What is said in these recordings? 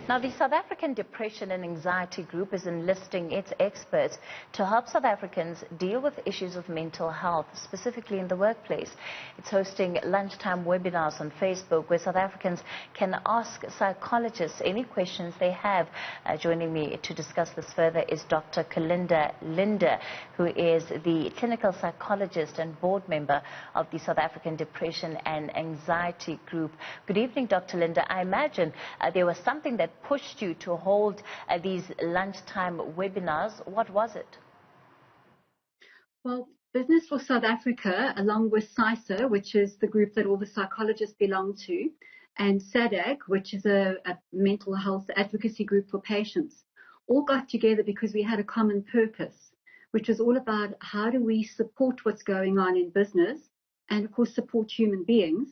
Now, the South African Depression and Anxiety Group is enlisting its experts to help South Africans deal with issues of mental health, specifically in the workplace. It's hosting lunchtime webinars on Facebook where South Africans can ask psychologists any questions they have. Joining me to discuss this further is Dr. Colinda Linde, who is the clinical psychologist and board member of the South African Depression and Anxiety Group. Good evening, Dr. Linde. I imagine there was something that pushed you to hold these lunchtime webinars. What was it? Well, Business for South Africa, along with CISA, which is the group that all the psychologists belong to, and SADAG, which is a mental health advocacy group for patients, all got together because we had a common purpose, which was all about how do we support what's going on in business and, of course, support human beings.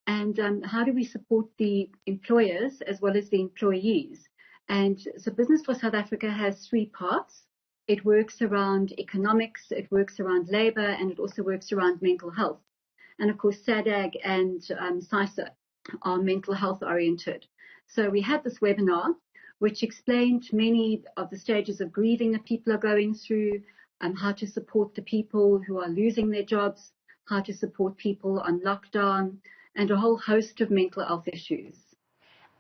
And how do we support the employers as well as the employees? And so Business for South Africa has three parts. It works around economics, it works around labor, and it also works around mental health. And of course, SADAG and CISA are mental health oriented. So we had this webinar, which explained many of the stages of grieving that people are going through, how to support the people who are losing their jobs, how to support people on lockdown, and a whole host of mental health issues.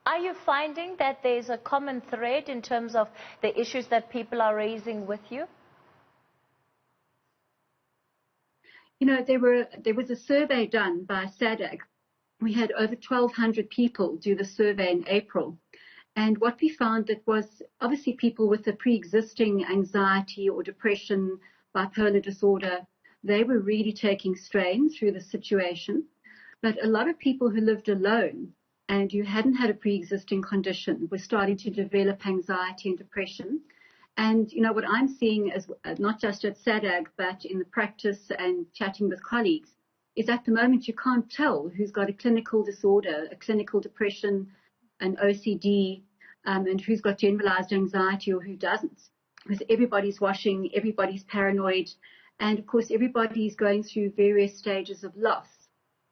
Are you finding that there's a common thread in terms of the issues that people are raising with you? You know, there was a survey done by SADAG. We had over 1,200 people do the survey in April. And what we found that was obviously people with a pre-existing anxiety or depression, bipolar disorder, they were really taking strain through the situation. But a lot of people who lived alone and who hadn't had a pre-existing condition were starting to develop anxiety and depression. And, you know, what I'm seeing is not just at SADAG, but in the practice and chatting with colleagues, is at the moment you can't tell who's got a clinical disorder, a clinical depression, an OCD, and who's got generalized anxiety or who doesn't. Because everybody's washing, everybody's paranoid, and, of course, everybody's going through various stages of loss.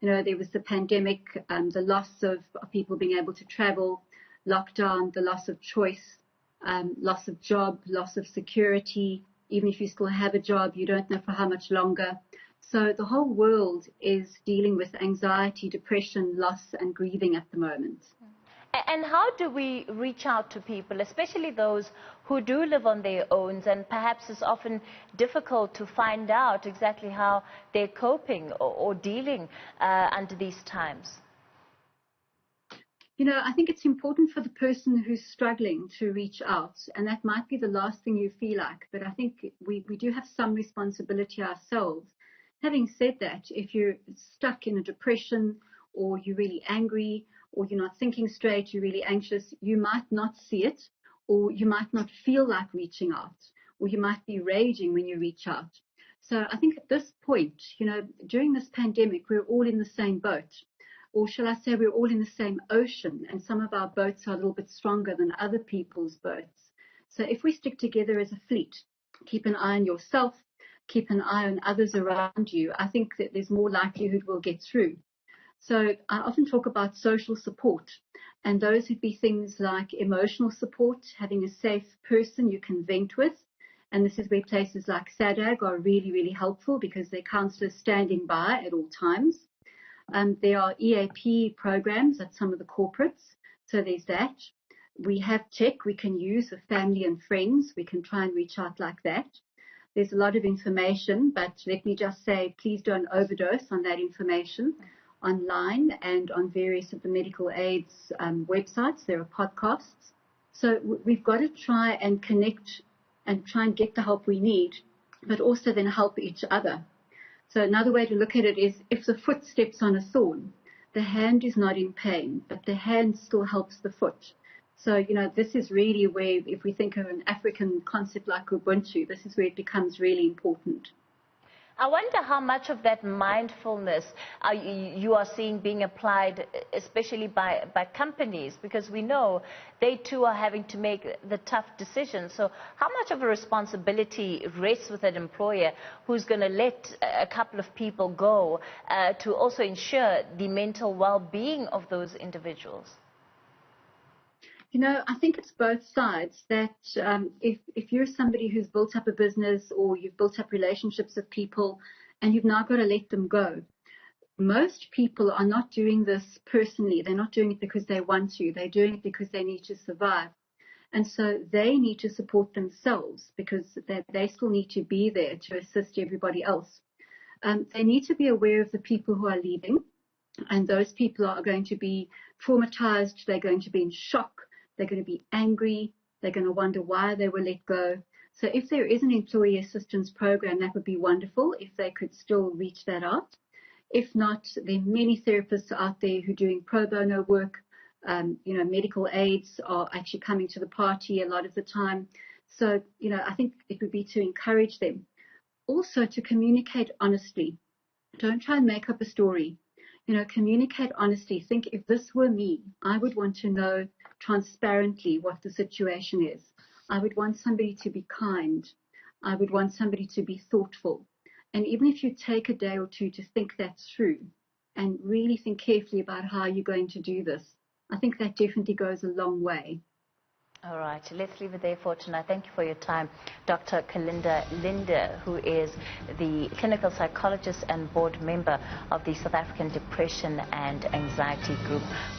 You know, there was the pandemic, the loss of people being able to travel, lockdown, the loss of choice, loss of job, loss of security. Even if you still have a job, you don't know for how much longer. So the whole world is dealing with anxiety, depression, loss, and grieving at the moment. And how do we reach out to people, especially those who do live on their own, and perhaps it's often difficult to find out exactly how they're coping or dealing under these times? You know, I think it's important for the person who's struggling to reach out, and that might be the last thing you feel like, but I think we do have some responsibility ourselves. Having said that, if you're stuck in a depression or you're really angry, or you're not thinking straight, you're really anxious, you might not see it, or you might not feel like reaching out, or you might be raging when you reach out. So I think at this point, you know, during this pandemic, we're all in the same boat, or shall I say we're all in the same ocean, and some of our boats are a little bit stronger than other people's boats. So if we stick together as a fleet, keep an eye on yourself, keep an eye on others around you, I think that there's more likelihood we'll get through. So I often talk about social support, and those would be things like emotional support, having a safe person you can vent with. And this is where places like SADAG are really, really helpful because they're counselors standing by at all times. There are EAP programs at some of the corporates, so there's that. We have tech we can use with family and friends. We can try and reach out like that. There's a lot of information, but let me just say, please don't overdose on that information. Online and on various of the medical aids websites. There are podcasts. So we've got to try and connect and try and get the help we need, but also then help each other. So another way to look at it is if the foot steps on a thorn, the hand is not in pain, but the hand still helps the foot. So, you know, this is really where, if we think of an African concept like Ubuntu, this is where it becomes really important. I wonder how much of that mindfulness you are seeing being applied, especially by companies, because we know they too are having to make the tough decisions. So how much of a responsibility rests with an employer who's going to let a couple of people go to also ensure the mental well-being of those individuals? I think it's both sides that if you're somebody who's built up a business or you've built up relationships with people and you've now got to let them go, most people are not doing this personally. They're not doing it because they want to. They're doing it because they need to survive. And so they need to support themselves because they still need to be there to assist everybody else. They need to be aware of the people who are leaving, and those people are going to be traumatized. They're going to be in shock. They're going to be angry. They're going to wonder why they were let go. So if there is an employee assistance program, that would be wonderful if they could still reach that out. If not, there are many therapists out there who are doing pro bono work. Medical aids are actually coming to the party a lot of the time. So, I think it would be to encourage them. Also to communicate honestly. Don't try and make up a story. Communicate honestly. Think, if this were me, I would want to know transparently what the situation is. I would want somebody to be kind. I would want somebody to be thoughtful. And even if you take a day or two to think that through and really think carefully about how you're going to do this, I think that definitely goes a long way. All right, let's leave it there for tonight. Thank you for your time, Dr. Colinda Linde, who is the clinical psychologist and board member of the South African Depression and Anxiety Group.